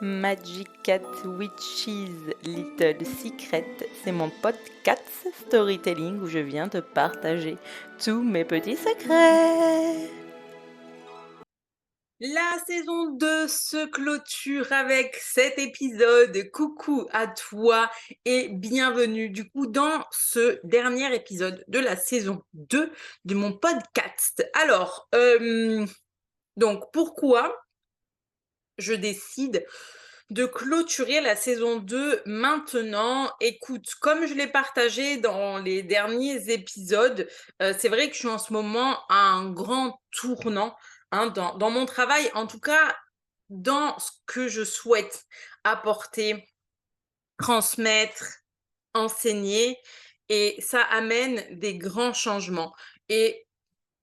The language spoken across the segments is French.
Magic Cat Witches Little Secret, c'est mon podcast storytelling où je viens te partager tous mes petits secrets. La saison 2 se clôture avec cet épisode. Coucou à toi et bienvenue du coup dans ce dernier épisode de la saison 2 de mon podcast. Alors, donc pourquoi je décide de clôturer la saison 2 maintenant? Écoute, comme je l'ai partagé dans les derniers épisodes, c'est vrai que je suis en ce moment à un grand tournant dans mon travail, en tout cas dans ce que je souhaite apporter, transmettre, enseigner, et ça amène des grands changements. Et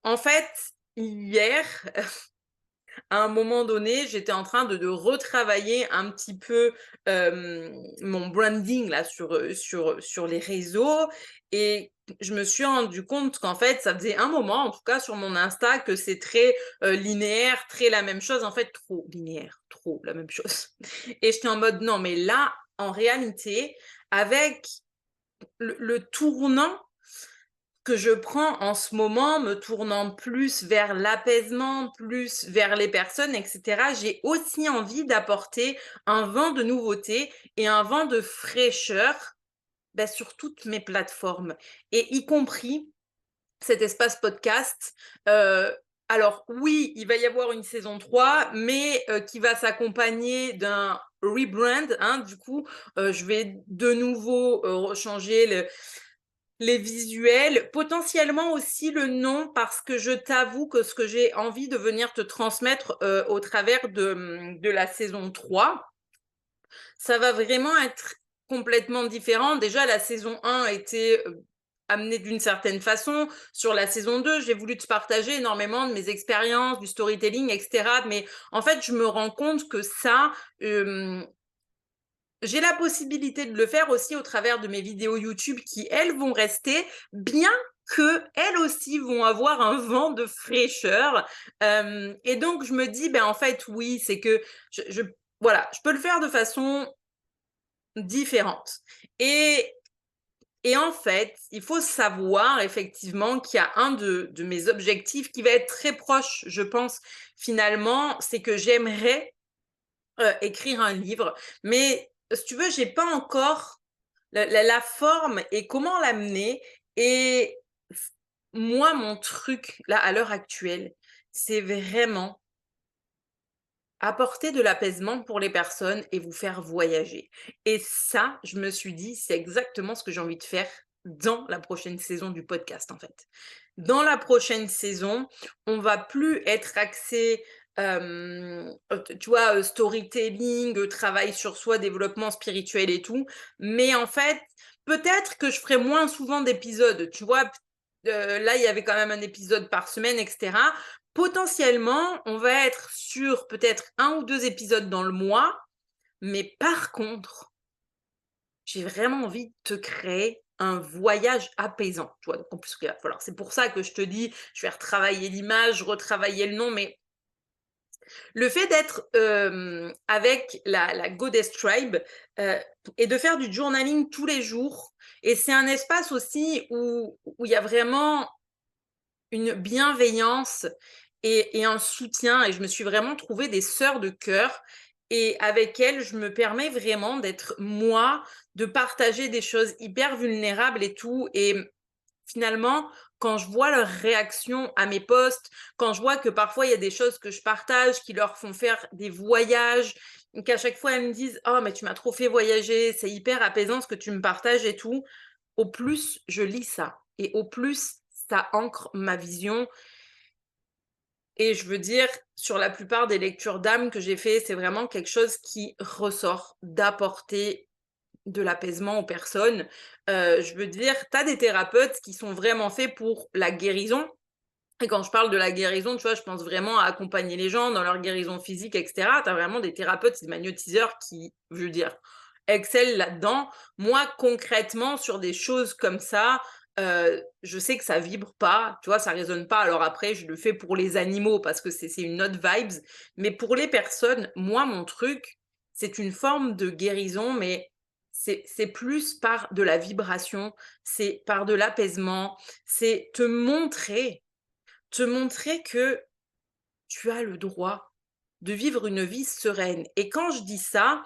en fait, hier, à un moment donné, j'étais en train de retravailler un petit peu mon branding là sur les réseaux, et je me suis rendu compte qu'en fait, ça faisait un moment, en tout cas sur mon Insta, que c'est très linéaire, très la même chose, en fait, trop linéaire, trop la même chose. Et j'étais en mode non, mais là, en réalité, avec le tournant que je prends en ce moment, me tournant plus vers l'apaisement, plus vers les personnes, etc., j'ai aussi envie d'apporter un vent de nouveauté et un vent de fraîcheur sur toutes mes plateformes, et y compris cet espace podcast. Alors oui, il va y avoir une saison 3, mais qui va s'accompagner d'un rebrand. Du coup, je vais de nouveau changer les visuels, potentiellement aussi le nom, parce que je t'avoue que ce que j'ai envie de venir te transmettre au travers de la saison 3, ça va vraiment être complètement différent. Déjà, la saison 1 était amenée d'une certaine façon. Sur la saison 2, j'ai voulu te partager énormément de mes expériences, du storytelling, etc. Mais en fait, je me rends compte que ça, j'ai la possibilité de le faire aussi au travers de mes vidéos YouTube qui, elles, vont rester, bien que elles aussi vont avoir un vent de fraîcheur. Et donc, je me dis, en fait, oui, c'est que voilà, je peux le faire de façon différente. Et en fait, il faut savoir effectivement qu'il y a un de mes objectifs qui va être très proche, je pense, finalement, c'est que j'aimerais écrire un livre. Mais si tu veux, j'ai pas encore la forme et comment l'amener. Et moi, mon truc, là, à l'heure actuelle, c'est vraiment apporter de l'apaisement pour les personnes et vous faire voyager. Et ça, je me suis dit, c'est exactement ce que j'ai envie de faire dans la prochaine saison du podcast, en fait. Dans la prochaine saison, on va plus être axé, tu vois, storytelling, travail sur soi, développement spirituel et tout. Mais en fait, peut-être que je ferai moins souvent d'épisodes, tu vois. Là, il y avait quand même un épisode par semaine, etc. Potentiellement, on va être sur peut-être 1 ou 2 épisodes dans le mois, mais par contre, j'ai vraiment envie de te créer un voyage apaisant, tu vois? Donc en plus, il va falloir, c'est pour ça que je te dis, je vais retravailler l'image, retravailler le nom, mais le fait d'être, avec la Goddess Tribe, heu et de faire du journaling tous les jours, et c'est un espace aussi où il y a vraiment une bienveillance et un soutien, et je me suis vraiment trouvé des sœurs de cœur, et avec elles, je me permets vraiment d'être moi, de partager des choses hyper vulnérables et tout. Et finalement, quand je vois leur réaction à mes posts, quand je vois que parfois il y a des choses que je partage qui leur font faire des voyages, qu'à chaque fois elles me disent: «Oh mais tu m'as trop fait voyager, c'est hyper apaisant ce que tu me partages et tout», au plus je lis ça et au plus ça ancre ma vision. Et je veux dire, sur la plupart des lectures d'âme que j'ai fait, c'est vraiment quelque chose qui ressort d'apporter de l'apaisement aux personnes. Je veux dire, tu as des thérapeutes qui sont vraiment faits pour la guérison, et quand je parle de la guérison, tu vois, je pense vraiment à accompagner les gens dans leur guérison physique, et cetera. Tu as vraiment des thérapeutes, des magnétiseurs qui, je veux dire, excellent là-dedans. Moi, concrètement, sur des choses comme ça, je sais que ça vibre pas, tu vois, ça résonne pas. Alors après, je le fais pour les animaux parce que c'est une autre vibes, mais pour les personnes, moi, mon truc, c'est une forme de guérison, mais c'est plus par de la vibration, c'est par de l'apaisement, c'est te montrer que tu as le droit de vivre une vie sereine. Et quand je dis ça,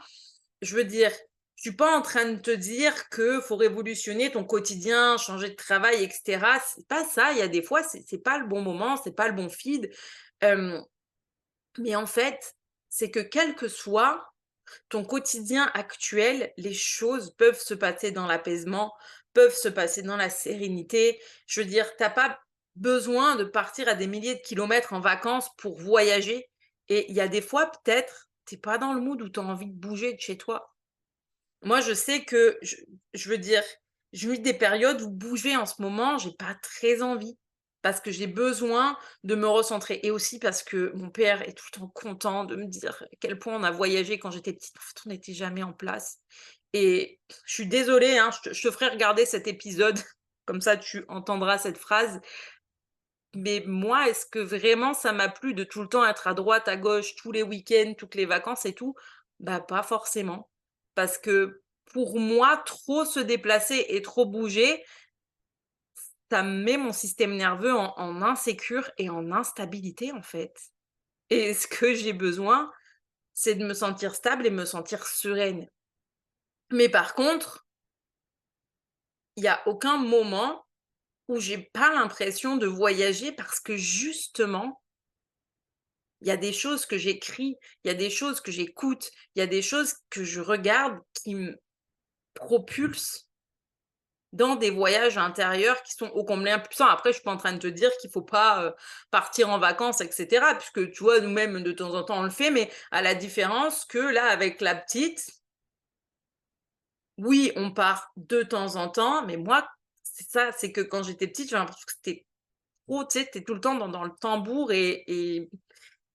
je veux dire, je suis pas en train de te dire que faut révolutionner ton quotidien, changer de travail, et cetera. C'est pas ça. Il y a des fois, c'est pas le bon moment, c'est pas le bon feed. Mais en fait, c'est que quel que soit ton quotidien actuel, les choses peuvent se passer dans l'apaisement, peuvent se passer dans la sérénité. Je veux dire, tu pas besoin de partir à des milliers de kilomètres en vacances pour voyager. Et il y a des fois, peut-être, tu pas dans le mood où tu as envie de bouger de chez toi. Moi, je sais que, je veux dire, je vis des périodes où bouger en ce moment, j'ai pas très envie. Parce que j'ai besoin de me recentrer. Et aussi parce que mon père est tout le temps content de me dire à quel point on a voyagé quand j'étais petite. En fait, on n'était jamais en place. Et je suis désolée, hein, je te ferai regarder cet épisode. Comme ça, tu entendras cette phrase. Mais moi, est-ce que vraiment ça m'a plu de tout le temps être à droite, à gauche, tous les week-ends, toutes les vacances et tout? Bah, pas forcément. Parce que pour moi, trop se déplacer et trop bouger, ça met mon système nerveux en insécure et en instabilité, en fait. Et ce que j'ai besoin, c'est de me sentir stable et me sentir sereine. Mais par contre, il y a aucun moment où j'ai pas l'impression de voyager parce que justement, il y a des choses que j'écris, il y a des choses que j'écoute, il y a des choses que je regarde qui me propulsent dans des voyages intérieurs qui sont ô combien puissants. Après, je suis pas en train de te dire qu'il faut pas, partir en vacances et cetera, puisque tu vois, nous-mêmes, de temps en temps, on le fait, mais à la différence que là, avec la petite, oui, on part de temps en temps, mais moi, c'est ça, c'est que quand j'étais petite, j'ai l'impression que c'était trop, tu sais, tu tout le temps dans le tambour et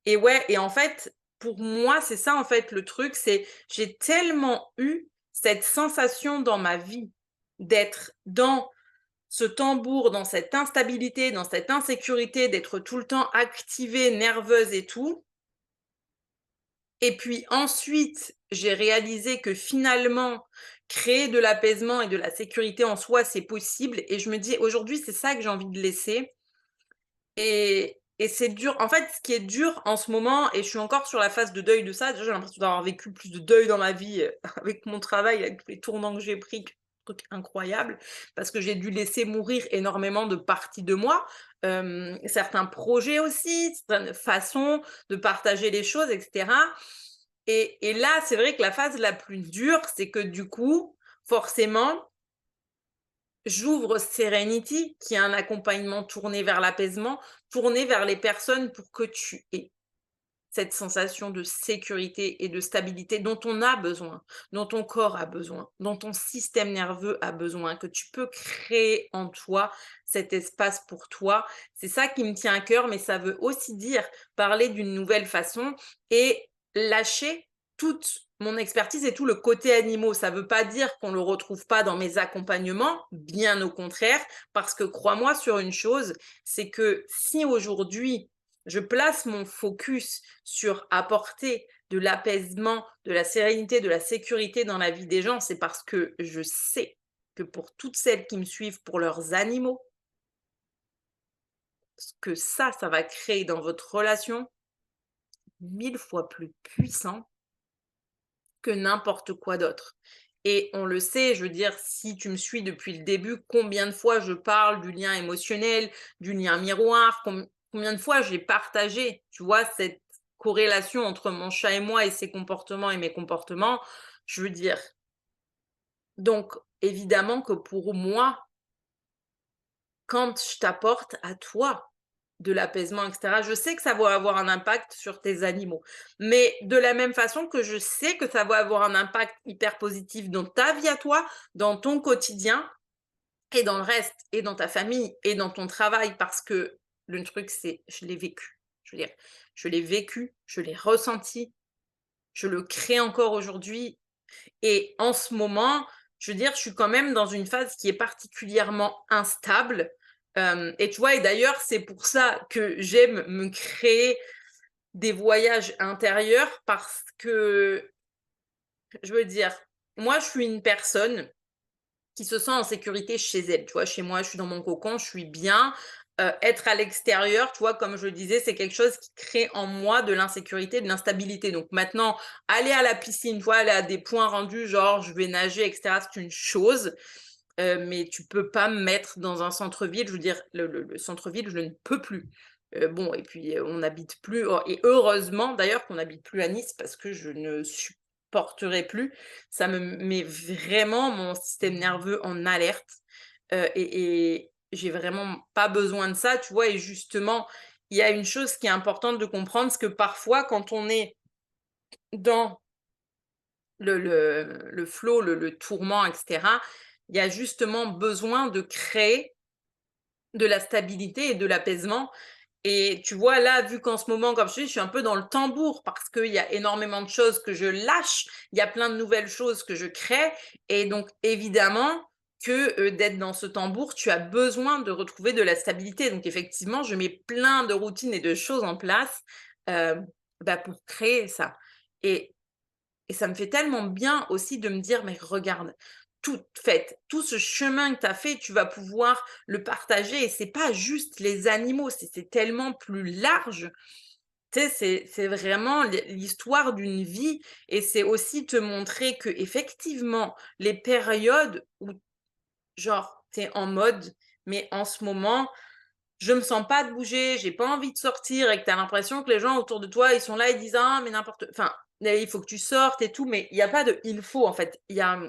ouais, et en fait, pour moi, c'est ça, en fait, le truc, c'est j'ai tellement eu cette sensation dans ma vie d'être dans ce tambour, dans cette instabilité, dans cette insécurité, d'être tout le temps activée, nerveuse et tout. Et puis ensuite, j'ai réalisé que finalement, créer de l'apaisement et de la sécurité en soi, c'est possible. Et je me dis, aujourd'hui, c'est ça que j'ai envie de laisser. Et c'est dur. En fait, ce qui est dur en ce moment, et je suis encore sur la phase de deuil de ça, déjà j'ai l'impression d'avoir vécu plus de deuil dans ma vie avec mon travail, avec tous les tournants que j'ai pris, truc incroyable, parce que j'ai dû laisser mourir énormément de parties de moi, certains projets aussi, certaines façons de partager les choses, etc. Et là, c'est vrai que la phase la plus dure, c'est que du coup, forcément, j'ouvre Serenity, qui est un accompagnement tourné vers l'apaisement, tourné vers les personnes pour que tu aies cette sensation de sécurité et de stabilité dont on a besoin, dont ton corps a besoin, dont ton système nerveux a besoin, que tu peux créer en toi cet espace pour toi. C'est ça qui me tient à cœur, mais ça veut aussi dire parler d'une nouvelle façon et lâcher toute mon expertise et tout le côté animaux. Ça ne veut pas dire qu'on ne le retrouve pas dans mes accompagnements, bien au contraire, parce que crois-moi sur une chose, c'est que si aujourd'hui, je place mon focus sur apporter de l'apaisement, de la sérénité, de la sécurité dans la vie des gens, c'est parce que je sais que pour toutes celles qui me suivent pour leurs animaux, ce que ça va créer dans votre relation, 1000 fois plus puissant que n'importe quoi d'autre. Et on le sait, je veux dire, si tu me suis depuis le début, combien de fois je parle du lien émotionnel, du lien miroir, combien de fois j'ai partagé, tu vois, cette corrélation entre mon chat et moi et ses comportements et mes comportements. Je veux dire, donc évidemment que pour moi, quand je t'apporte à toi de l'apaisement, et cetera, je sais que ça va avoir un impact sur tes animaux. Mais de la même façon que je sais que ça va avoir un impact hyper positif dans ta vie à toi, dans ton quotidien et dans le reste, et dans ta famille et dans ton travail, parce que le truc, c'est je l'ai vécu. Je veux dire, je l'ai vécu, je l'ai ressenti, je le crée encore aujourd'hui et en ce moment, je veux dire, je suis quand même dans une phase qui est particulièrement instable. Et tu vois, et d'ailleurs, c'est pour ça que j'aime me créer des voyages intérieurs parce que Je veux dire, moi, je suis une personne qui se sent en sécurité chez elle. Tu vois, chez moi, je suis dans mon cocon, je suis bien. Être à l'extérieur, tu vois, comme je le disais, c'est quelque chose qui crée en moi de l'insécurité, de l'instabilité. Donc maintenant, aller à la piscine, tu vois, aller à des points rendus, genre je vais nager, etc., c'est une chose. Mais tu peux pas me mettre dans un centre-ville. Je veux dire, le centre-ville, je ne peux plus. Bon, et puis on n'habite plus, et heureusement d'ailleurs qu'on n'habite plus à Nice parce que je ne supporterai plus. Ça me met vraiment mon système nerveux en alerte, et j'ai vraiment pas besoin de ça, tu vois? Et justement, il y a une chose qui est importante de comprendre, c'est que parfois quand on est dans le flow, le tourment, et cetera, il y a justement besoin de créer de la stabilité et de l'apaisement. Et tu vois, là, vu qu'en ce moment, comme je te dis, je suis un peu dans le tambour parce qu'il y a énormément de choses que je lâche, il y a plein de nouvelles choses que je crée. Et donc, évidemment, que d'être dans ce tambour, tu as besoin de retrouver de la stabilité. Donc, effectivement, je mets plein de routines et de choses en place, euh, pour créer ça. Et et ça me fait tellement bien aussi de me dire: «Mais regarde, tout fait, tout ce chemin que tu as fait, tu vas pouvoir le partager» et c'est pas juste les animaux, c'est tellement plus large. Tu sais, c'est vraiment l'histoire d'une vie et c'est aussi te montrer que effectivement les périodes où genre tu es en mode: «Mais en ce moment, je me sens pas de bouger, j'ai pas envie de sortir» et que tu as l'impression que les gens autour de toi, ils sont là, ils disent: «Ah mais n'importe» enfin, il faut que tu sortes et tout, mais il y a pas de «il faut» en fait. Il y a,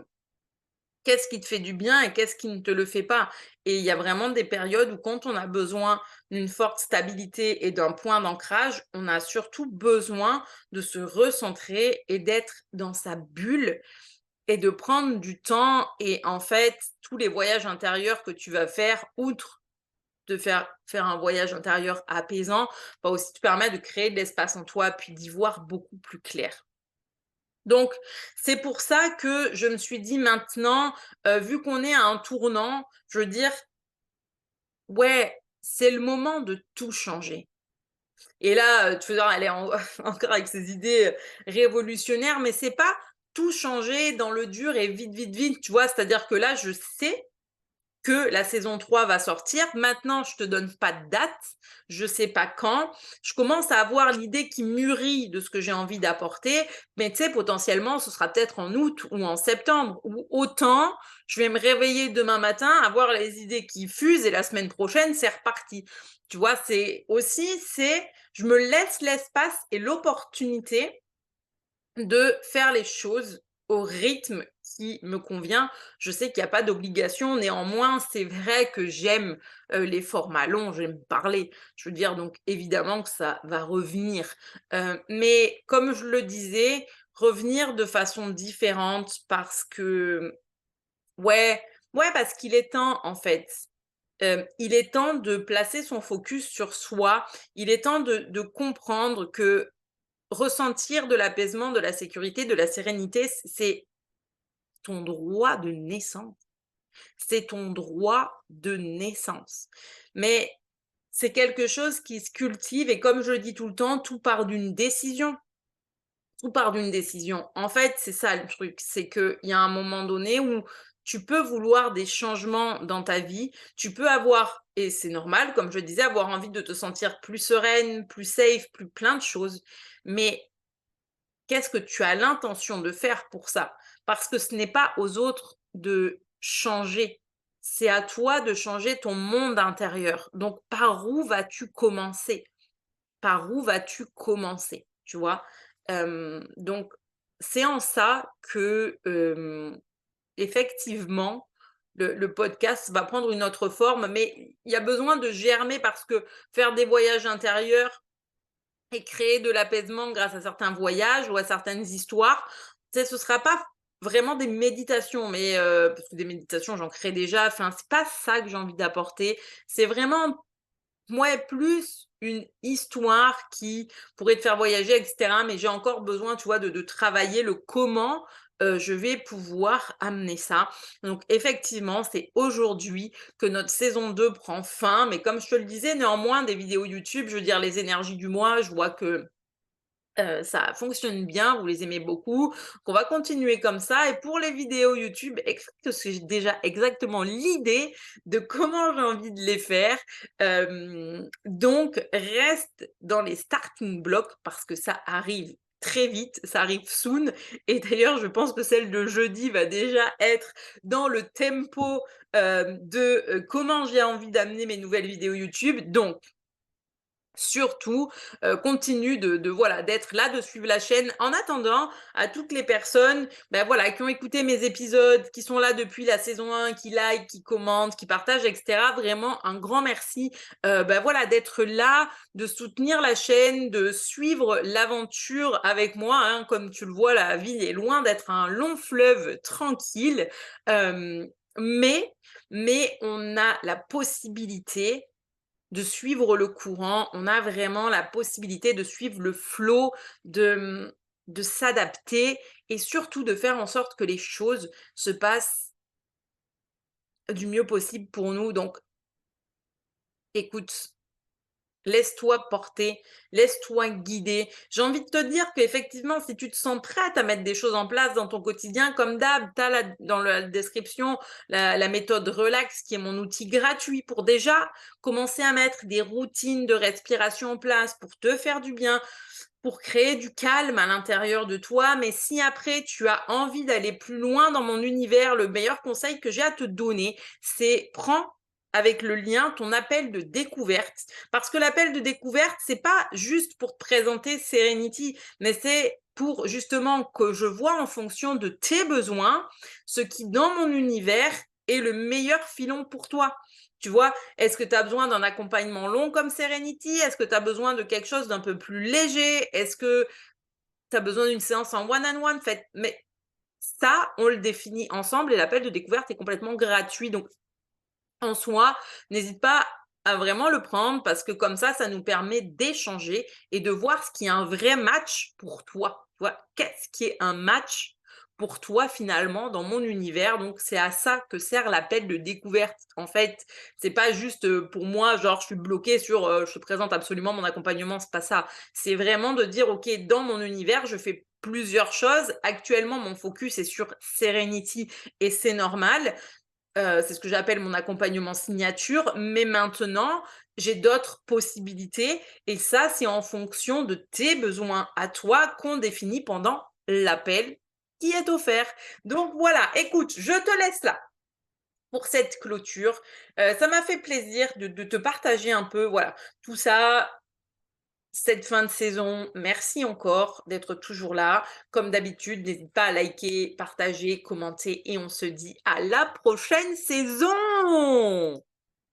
qu'est-ce qui te fait du bien et qu'est-ce qui ne te le fait pas? Et il y a vraiment des périodes où quand on a besoin d'une forte stabilité et d'un point d'ancrage, on a surtout besoin de se recentrer et d'être dans sa bulle et de prendre du temps et en fait, tous les voyages intérieurs que tu vas faire, outre de faire un voyage intérieur apaisant, va aussi te permettre de créer de l'espace en toi, puis d'y voir beaucoup plus clair. Donc, c'est pour ça que je me suis dit maintenant, vu qu'on est à un tournant, je veux dire, ouais, c'est le moment de tout changer. Et là, tu vas dire, elle est encore avec ses idées révolutionnaires, mais c'est pas tout changer dans le dur et vite, vite, vite, tu vois? C'est-à-dire que là, je sais que la saison 3 va sortir. Maintenant, je te donne pas de date, je sais pas quand. Je commence à avoir l'idée qui mûrit de ce que j'ai envie d'apporter, mais tu sais, potentiellement, ce sera peut-être en août ou en septembre, ou autant, je vais me réveiller demain matin, avoir les idées qui fusent et la semaine prochaine, c'est reparti. Tu vois, c'est aussi, je me laisse l'espace et l'opportunité de faire les choses au rythme qui me convient. Je sais qu'il y a pas d'obligation, néanmoins, c'est vrai que j'aime, les formats longs, j'aime parler. Je veux dire, donc évidemment que ça va revenir. Mais comme je le disais, revenir de façon différente parce que ouais, ouais, parce qu'il est temps, en fait. Il est temps de placer son focus sur soi. Il est temps de comprendre que ressentir de l'apaisement, de la sécurité, de la sérénité, c'est ton droit de naissance. C'est ton droit de naissance. Mais c'est quelque chose qui se cultive et comme je le dis tout le temps, tout part d'une décision. Tout part d'une décision. En fait, c'est ça le truc, c'est qu'il y a un moment donné où tu peux vouloir des changements dans ta vie, tu peux avoir, et c'est normal, comme je disais, avoir envie de te sentir plus sereine, plus safe, plus plein de choses. Mais qu'est-ce que tu as l'intention de faire pour ça? Parce que ce n'est pas aux autres de changer, c'est à toi de changer ton monde intérieur. Donc par où vas-tu commencer? Par où vas-tu commencer? Tu vois? Donc c'est en ça que, effectivement, le podcast va prendre une autre forme, mais il y a besoin de germer parce que faire des voyages intérieurs, et créer de l'apaisement grâce à certains voyages ou à certaines histoires. Tu sais, ce sera pas vraiment des méditations, mais parce que des méditations, j'en crée déjà. Enfin, c'est pas ça que j'ai envie d'apporter. C'est vraiment, ouais, plus une histoire qui pourrait te faire voyager et cetera, mais j'ai encore besoin, tu vois, de travailler le comment, je vais pouvoir amener ça. Donc effectivement, c'est aujourd'hui que notre saison 2 prend fin, mais comme je te le disais, néanmoins, des vidéos YouTube, je veux dire les énergies du mois, je vois que Ça fonctionne bien, vous les aimez beaucoup, qu'on va continuer comme ça et pour les vidéos YouTube, que j'ai déjà exactement l'idée de comment j'ai envie de les faire. Donc reste dans les starting blocks parce que ça arrive très vite, ça arrive soon et d'ailleurs je pense que celle de jeudi va déjà être dans le tempo, comment j'ai envie d'amener mes nouvelles vidéos YouTube. Donc surtout, continue de voilà, d'être là, de suivre la chaîne. En attendant, à toutes les personnes, voilà, qui ont écouté mes épisodes, qui sont là depuis la saison 1, qui like, qui commentent, qui partagent et cetera. Vraiment un grand merci, voilà, d'être là, de soutenir la chaîne, de suivre l'aventure avec moi, hein. Comme tu le vois, la vie est loin d'être un long fleuve tranquille, mais on a la possibilité de suivre le courant, on a vraiment la possibilité de suivre le flot, de s'adapter et surtout de faire en sorte que les choses se passent du mieux possible pour nous. Donc écoute, laisse-toi porter, laisse-toi guider. J'ai envie de te dire qu'effectivement, si tu te sens prête à mettre des choses en place dans ton quotidien, comme d'hab, tu as dans la description la méthode Relax, qui est mon outil gratuit pour déjà commencer à mettre des routines de respiration en place pour te faire du bien, pour créer du calme à l'intérieur de toi. Mais si après, tu as envie d'aller plus loin dans mon univers, le meilleur conseil que j'ai à te donner, c'est prends avec le lien ton appel de découverte. Parce que l'appel de découverte, c'est pas juste pour te présenter Serenity, mais c'est pour justement que je vois en fonction de tes besoins ce qui, dans mon univers, est le meilleur filon pour toi. Tu vois, est-ce que tu as besoin d'un accompagnement long comme Serenity? Est-ce que tu as besoin de quelque chose d'un peu plus léger? Est-ce que tu as besoin d'une séance en one-on-one? Mais ça, on le définit ensemble et l'appel de découverte est complètement gratuit. Donc, en soi, n'hésite pas à vraiment le prendre parce que comme ça nous permet d'échanger et de voir ce qui est un vrai match pour toi. Tu vois? Qu'est-ce qui est un match pour toi finalement dans mon univers? Donc c'est à ça que sert l'appel de découverte. En fait, c'est pas juste, pour moi, genre je suis bloquée sur, je te présente absolument mon accompagnement, c'est pas ça. C'est vraiment de dire: «OK, dans mon univers, je fais plusieurs choses. Actuellement, mon focus est sur Serenity et c'est normal. C'est ce que j'appelle mon accompagnement signature, mais maintenant, j'ai d'autres possibilités et ça, c'est en fonction de tes besoins à toi qu'on définit pendant l'appel qui est offert. Donc voilà, écoute, je te laisse là pour cette clôture. Ça m'a fait plaisir de te partager un peu, voilà, tout ça, cette fin de saison. Merci encore d'être toujours là. Comme d'habitude, n'hésite pas à liker, partager, commenter et on se dit à la prochaine saison!